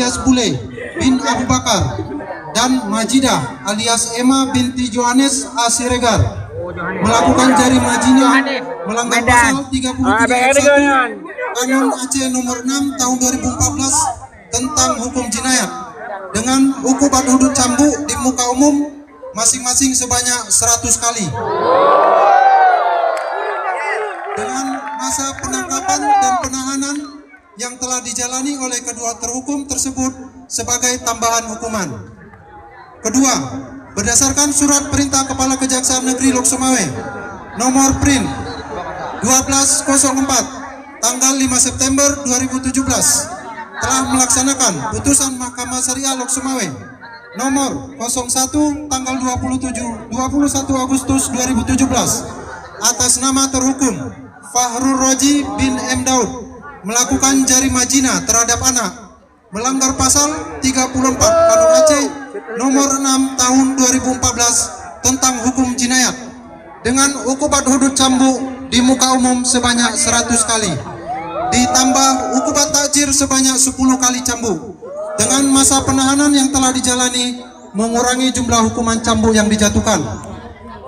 alias Bule bin Abu Bakar dan Majidah alias Emma binti Johannes A. Siregar melakukan jari majina melanggar pasal 33 ayat 1 Kanun Aceh nomor 6 tahun 2014 tentang hukum jinayat dengan hukuman hudud cambuk di muka umum masing-masing sebanyak 100 kali. Dengan masa penangkapan dan penahanan yang telah dijalani oleh kedua terhukum tersebut sebagai tambahan hukuman. Kedua, berdasarkan surat perintah Kepala Kejaksaan Negeri Lok Sumawe nomor print 1204 tanggal 5 September 2017 telah melaksanakan putusan Mahkamah Syariah Lok Sumawe nomor 01 tanggal 21 Agustus 2017 atas nama terhukum Fahrul Roji bin M. Daud melakukan jari majina terhadap anak melanggar pasal 34 Kanun Aceh nomor 6 tahun 2014 tentang hukum jinayat dengan hukuman hudud cambuk di muka umum sebanyak 100 kali ditambah hukuman takjir sebanyak 10 kali cambuk dengan masa penahanan yang telah dijalani mengurangi jumlah hukuman cambuk yang dijatuhkan.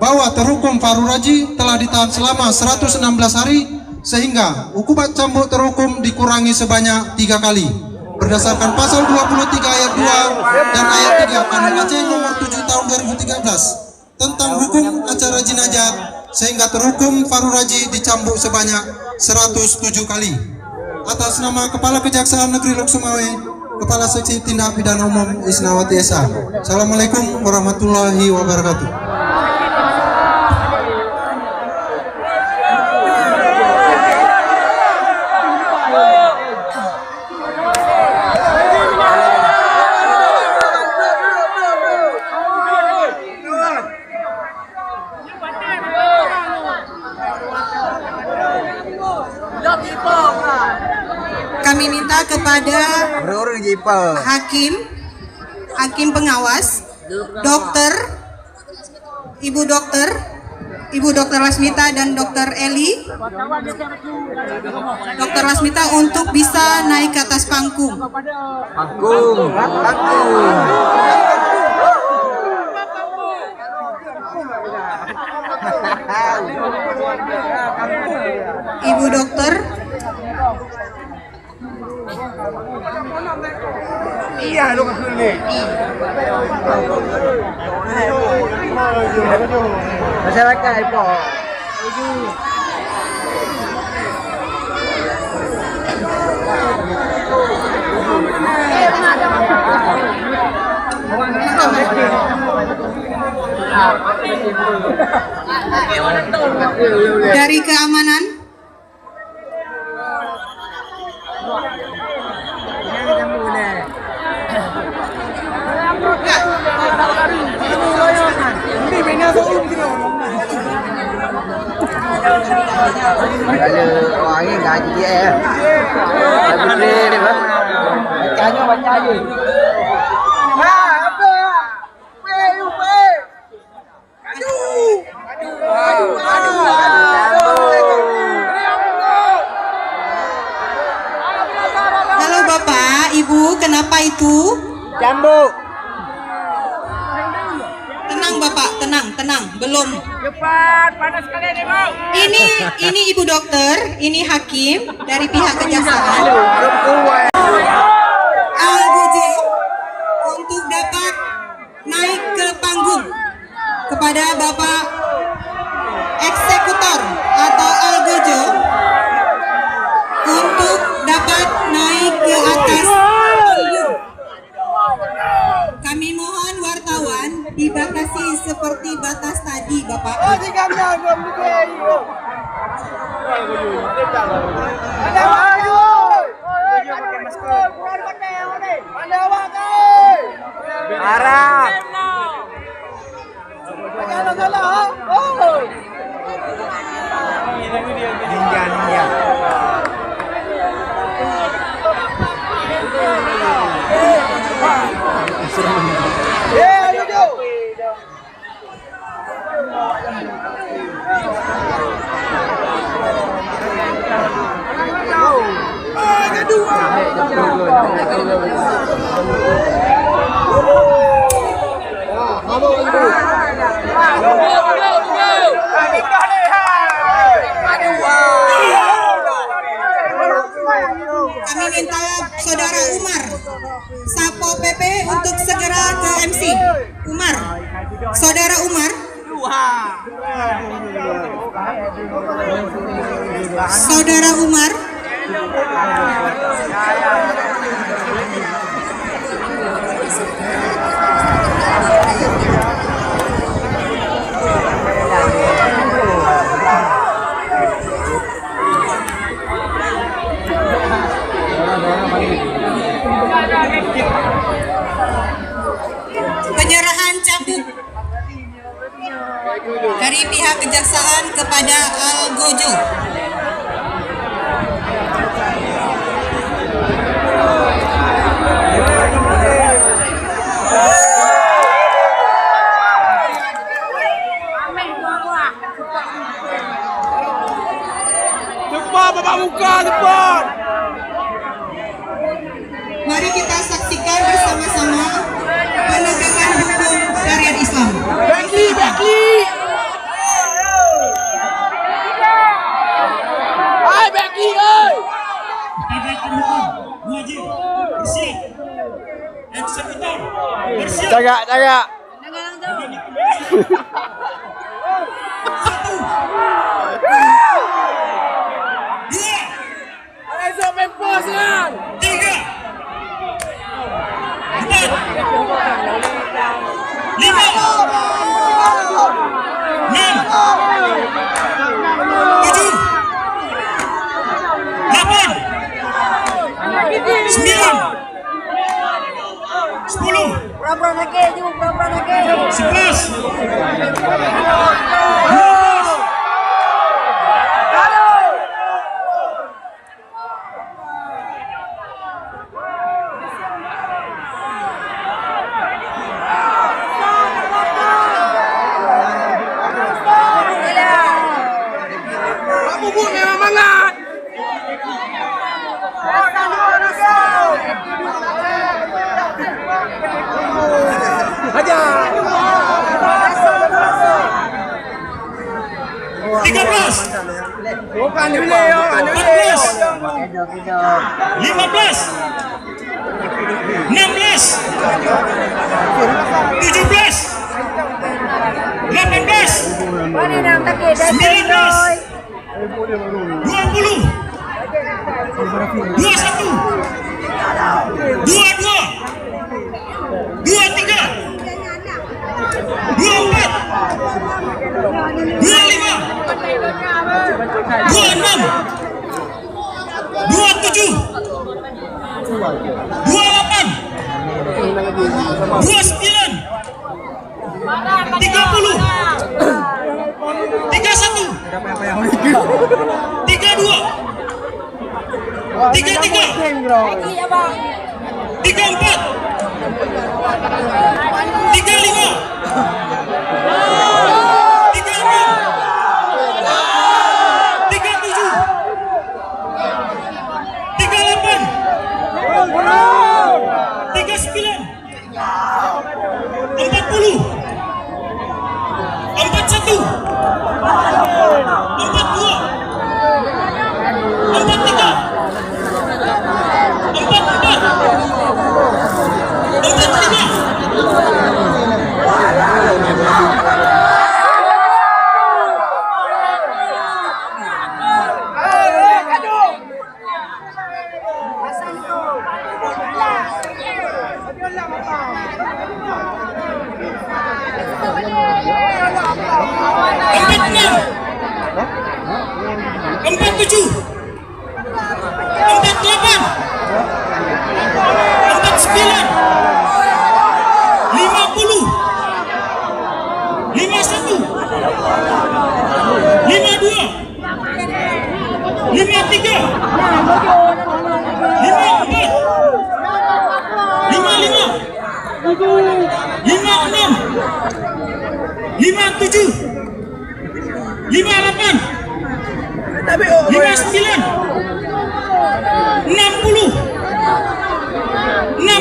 Bahwa terhukum Fahrul Roji telah ditahan selama 116 hari sehingga hukuman cambuk terhukum dikurangi sebanyak 3 kali berdasarkan pasal 23 ayat 2 dan ayat 3 Kanun Aceh nomor 7 tahun 2013 tentang hukum acara jenazah sehingga terhukum Fahrul Roji dicambuk sebanyak 107 kali. Atas nama Kepala Kejaksaan Negeri Lok Sumawe, Kepala Seksi Tindak Pidana Umum Isnawati Esa. Assalamualaikum warahmatullahi wabarakatuh. Kami minta kepada hakim pengawas, Ibu Dokter Lasmita dan Dokter Eli, Dokter Lasmita untuk bisa naik ke atas panggung. Ibu Dokter. Iya, lu kasih nih. Masyarakat Ipo. Dari keamanan ada orangnya gaji dia ya. Boleh ni bang. Bacanya baca aje. Ha apa? Halo Bapak, Ibu, kenapa itu? Cambuk. Tenang Bapak, tenang, belum. Cepat, panas sekali nih bang. Ini Ibu Dokter, ini hakim dari pihak kejaksaan. Al-Gojo untuk dapat naik ke panggung kepada Bapak eksekutor atau Al-Gojo untuk dapat naik ke atas panggung. Kami mohon wartawan dibatasi seperti batas tadi, Bapak. Arah. Ninja. Kedua. Kami minta Saudara Umar Sapo PP untuk segera ke MC. Umar, Saudara Umar. Saudara Umar. Penyerahan cambuk dari pihak kejaksaan kepada Algojo. Cepat bapak muka cepat. Mari kita saksikan bersama-sama penegakan hukum syariat Islam. Becky. Hai Becky, oi. Jaga. Ayo main pos kan. 3 Bubuk memang mangat. Aja. 13 Bukan dulu yo, 15 16 17 18 19 20 21 22 23 24 25 26 27 28 29 30 31 32 33 34 35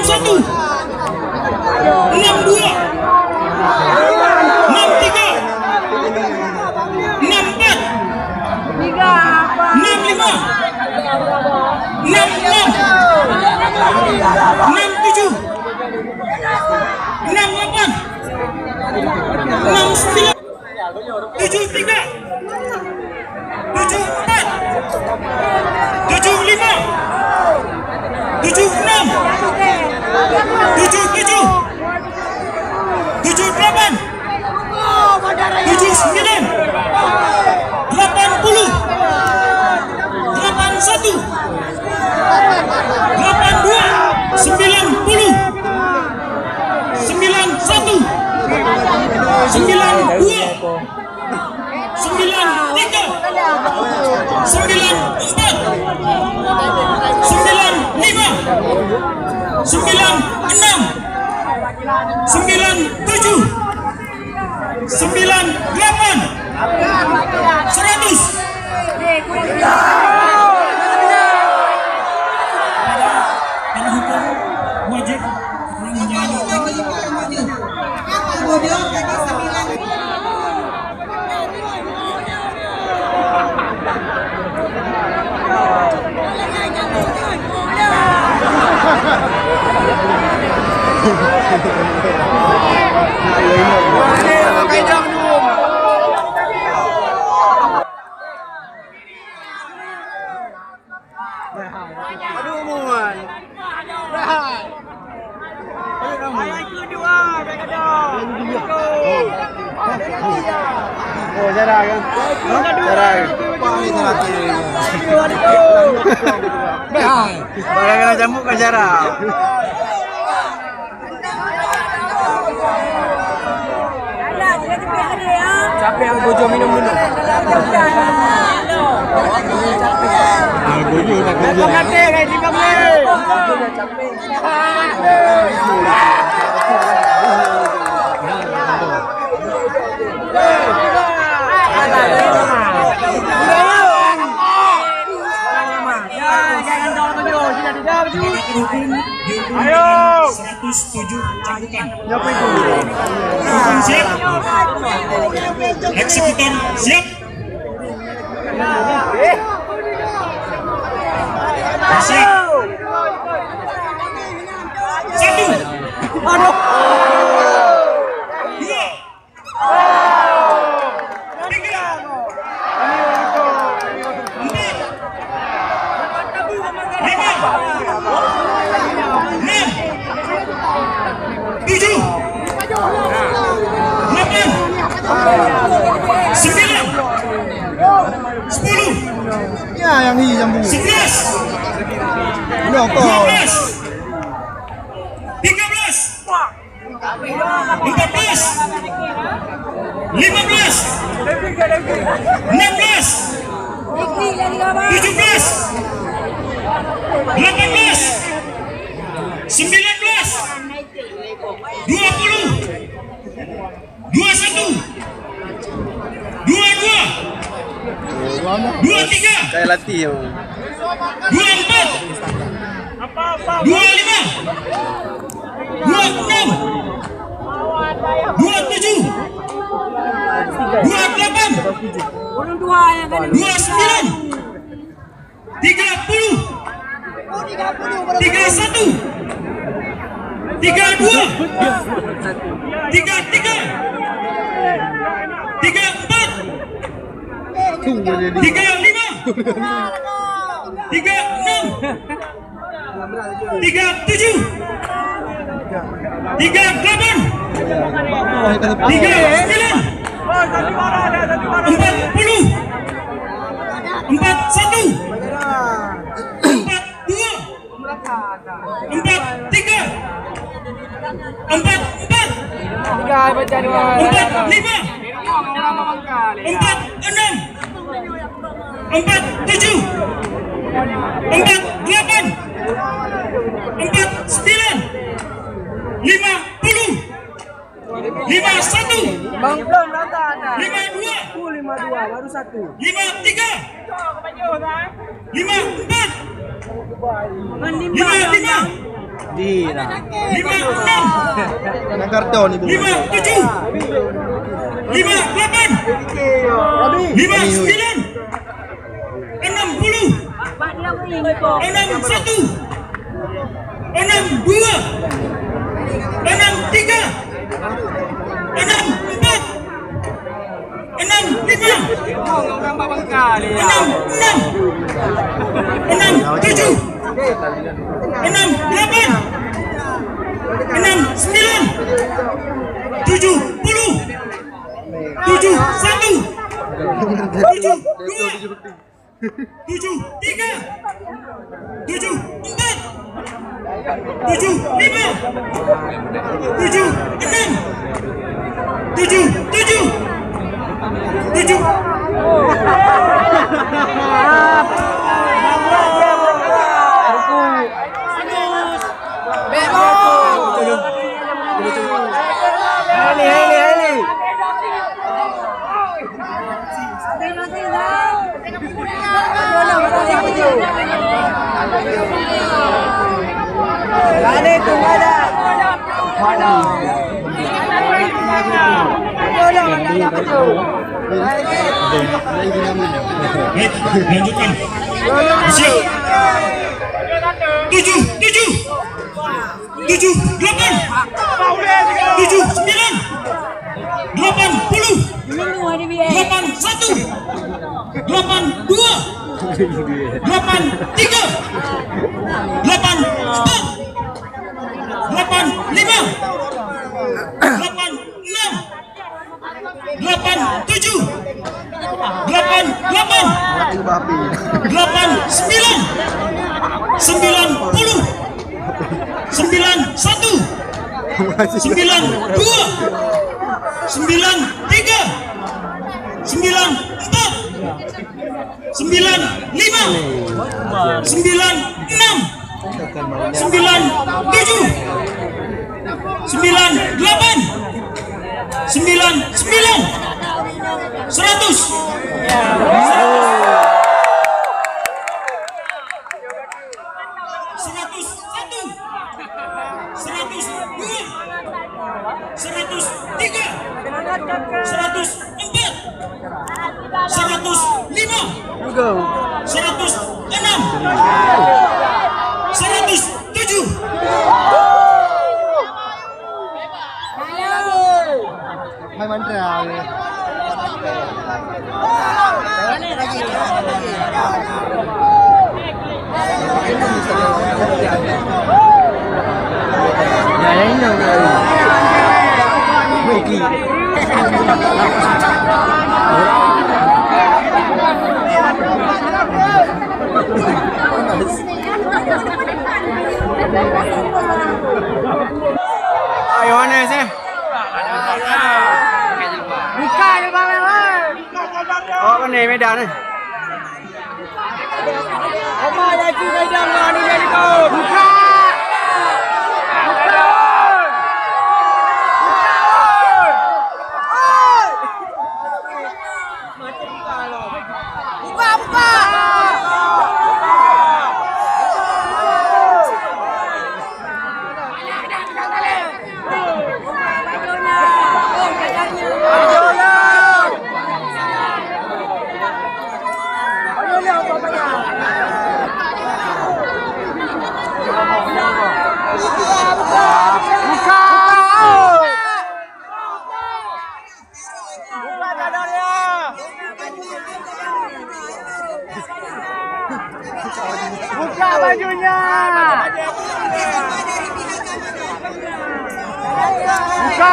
61 62 67, 68, 69, 73, 74, 75, 76, 77, 78, 79, 80, 81, 82, 90, 91, 92, 93, 94, 95, 96, 97, 98, 100. Karena hukum wajib menjalani Kemudian tadi 9. Aduh, Muan. Oh, jarang kan? Jarang. Barang kena cambuk kan jarang. Capek yang bojo minum dulu. Bojo tak kerja. Capek kayak di kamar. Capek. Ayo 107 cambukan. Hukum siap. Eksekutor siap. Siap. 1. Aduh. 2. 3. 10, Ya, yang ini jambung. 11, Udah kok. 12, 13, 14, 15, 16, 17, 18, 19, 20, 21, 22, 23, Kayak latih ya. 24, 25, 26, 27, 28, 29, 30, 31, 32, 33, 34, 35, 36, 37, 38, 39, 40, 41, 42, 43, 44, 45, 46, 47, 48, 49, 50, 51, Bang belum nonton. 52, 52 baru 1. 53, 54, 55, Dina. 56, Kena karton ibu. 57, 58, 59, 60, 61, 62, 63, 64, 65, 66, 67, 69, 70, 71, 72, 73, 74, 75, 76, 77, 7. Baik, lanjutkan. Siap. 7, 8, 7, 9, 80, 81, 82, 83, 84, 85, 86, 87, 88, 89, 90, 91, 92, 93, 94, 95, 96, 97, 98, 99, 100. Ayo mana sih? Buka je bang oi. Oh kan ni Medan ni. Apa lagi Medan ni jadi kau? Buka. Buka bajunya. Buka.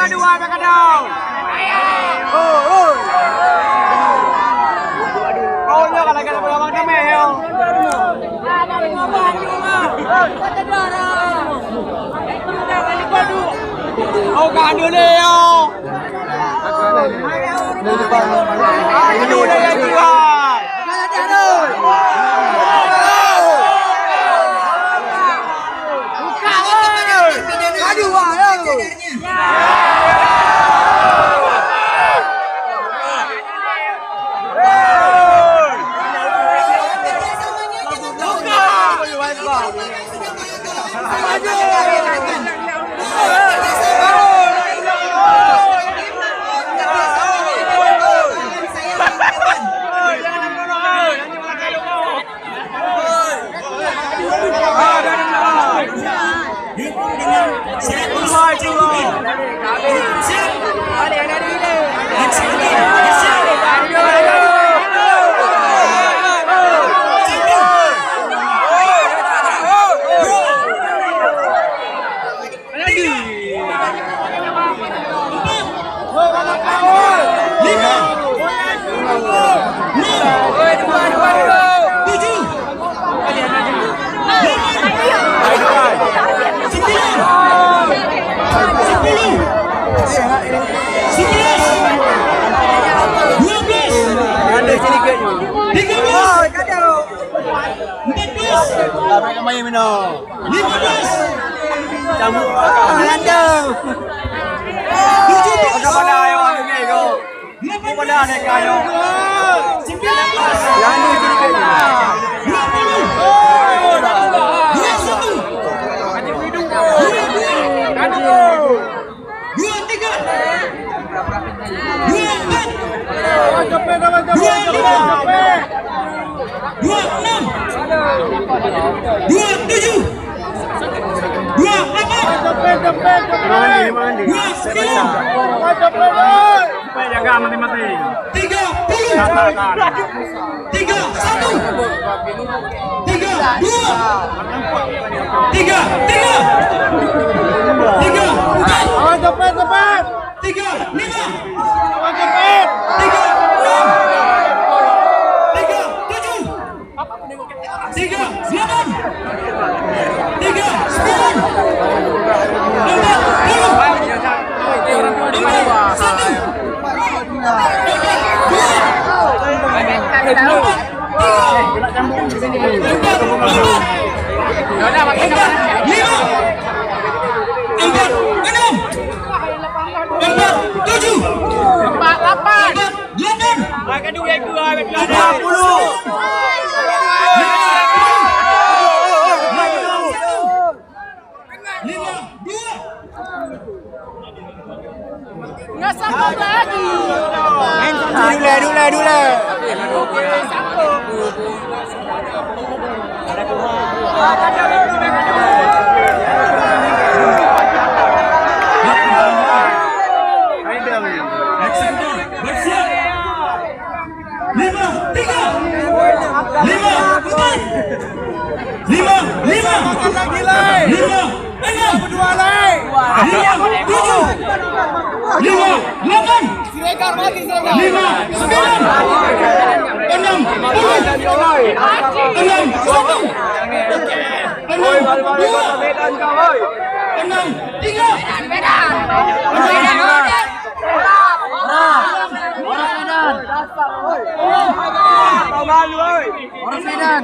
Kedua berkedau. Kau nya kadang-kadang berabang kami yo. Oh kan dulu yo. Dulu dia juga. saudarnya. Kerjasamanya jangan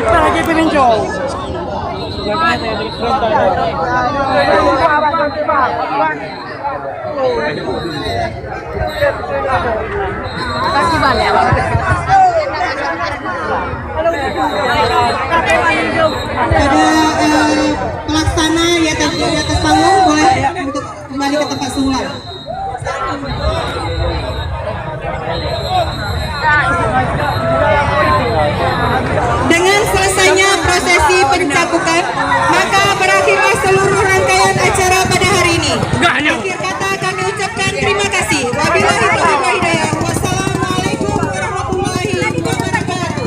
lagi peninjau. Pada pelaksana di atas panggung boleh untuk kembali ke tempat semula. Dengan selesainya prosesi pencabukan, maka berakhirlah seluruh rangkaian acara pada hari ini. Akhir kata kami ucapkan terima kasih. Wabillahi taufiq wal hidayah. Wassalamualaikum warahmatullahi wabarakatuh.